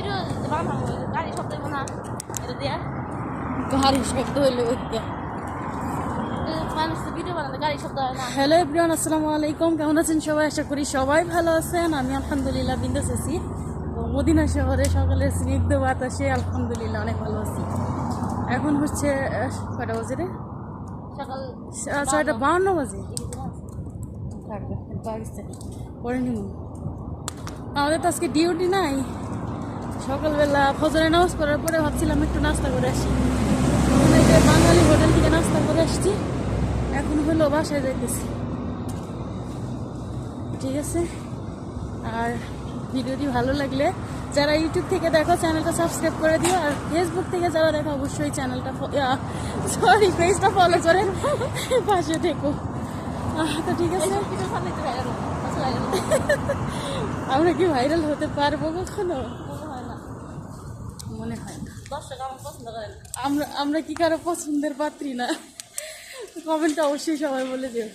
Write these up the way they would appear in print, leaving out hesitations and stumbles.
Video বানাবো গাড়ি শব্দ হইব না এটা দিয়া গাড়ি শব্দ হইলে ওইটা। মানুষ তো ভিডিও বানালে গাড়ি শব্দ হয় না। হ্যালো এভরিওয়ান, আসসালামু আলাইকুম। কেমন আছেন সবাই? আশা করি সবাই ভালো আছেন। আমি আলহামদুলিল্লাহ বিন্দাস আছি। তো মদিনা শহরে সকালের স্নিগ্ধ বাতাসে আলহামদুলিল্লাহ অনেক ভালো আছি। এখন হচ্ছে কয়টা বাজে রে? সকাল 6:52 বাজে। থাকবে পাকিস্তানি পরে নিব। আমাদের তো আজকে ডিউটি নাই। সকালবেলা ফজরের নামাজ পড়ার পরে ভাবছিলাম একটু নাস্তা করে আসি। ওখানে যে বাঙালি হোটেল থেকে নাস্তা করে আসছি, এখন হলো বাসায় যাইতেছি। ঠিক আছে, আর ভিডিওটি ভালো লাগলে যারা ইউটিউব থেকে দেখো চ্যানেলটা সাবস্ক্রাইব করে দিও, আর ফেসবুক থেকে যারা দেখো অবশ্যই চ্যানেলটা পেজটা ফলো করে পাশে থেকো। তো ঠিক আছে, আমরা কি ভাইরাল হতে পারবো কখনো? মনে হয় না। আমরা কি কারো পছন্দের পাত্রী না? কমেন্টটা অবশ্যই সবাই বলে দিও।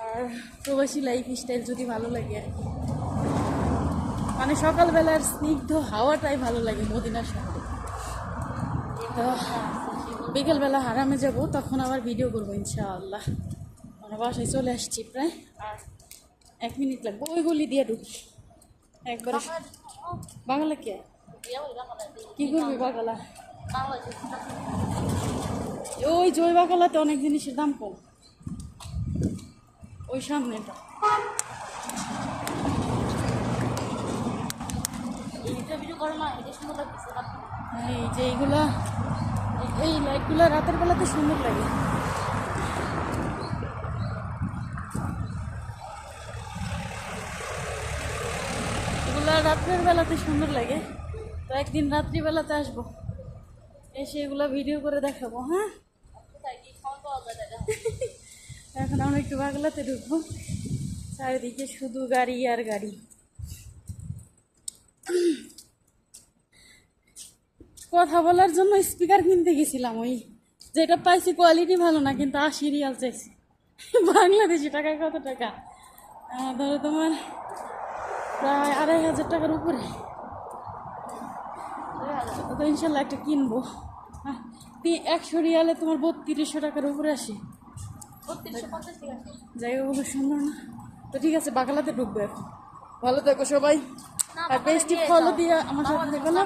আর প্রবাসী লাইফ স্টাইল যদি ভালো লাগে আর কি, মানে সকালবেলার স্নিগ্ধ হাওয়াটাই ভালো লাগে মদিনার শহরে। তো বিকেলবেলা হারামে যাব, তখন আবার ভিডিও করবো ইনশাআল্লাহ। আমরা বাসায় চলে আসছি প্রায়, আর 1 মিনিট লাগবে। ওই গলি দিয়ে ঢুকি একবারে। বাংলা কে কি করবি? বাগালা ওই জয় বাগালাতে অনেক জিনিসের দাম কম। ওই সামনেটা এই যে এইগুলা, এই লাইটগুলো রাতের বেলাতে সুন্দর লাগে। এগুলা রাত্রের বেলাতে সুন্দর লাগে। তো একদিন রাত্রিবেলাতে আসবো, এসে এগুলা ভিডিও করে দেখাবো। হ্যাঁ, এখন আমরা একটু বাগলাতে ঢুকবো। চারিদিকে শুধু গাড়ি আর গাড়ি। কথা বলার জন্য স্পিকার কিনতে গেছিলাম, ওই যেটা পাইছি কোয়ালিটি ভালো না, কিন্তু 80 রিয়াল চাইছি। বাংলাদেশি টাকায় কত টাকা? ধরো তোমার প্রায় 2500 টাকার উপরে। তো ইনশাল্লাহ একটা কিনবো। 100 রিয়ালে তোমার 3200 টাকার উপরে আসে। জায়গাগুলো সুন্দর না? তো ঠিক আছে, বাগালাতে ঢুকবো এখন। ভালো থাকো সবাই, আর পেজটি ফলো দিয়ে আমার সাথে দেখো। না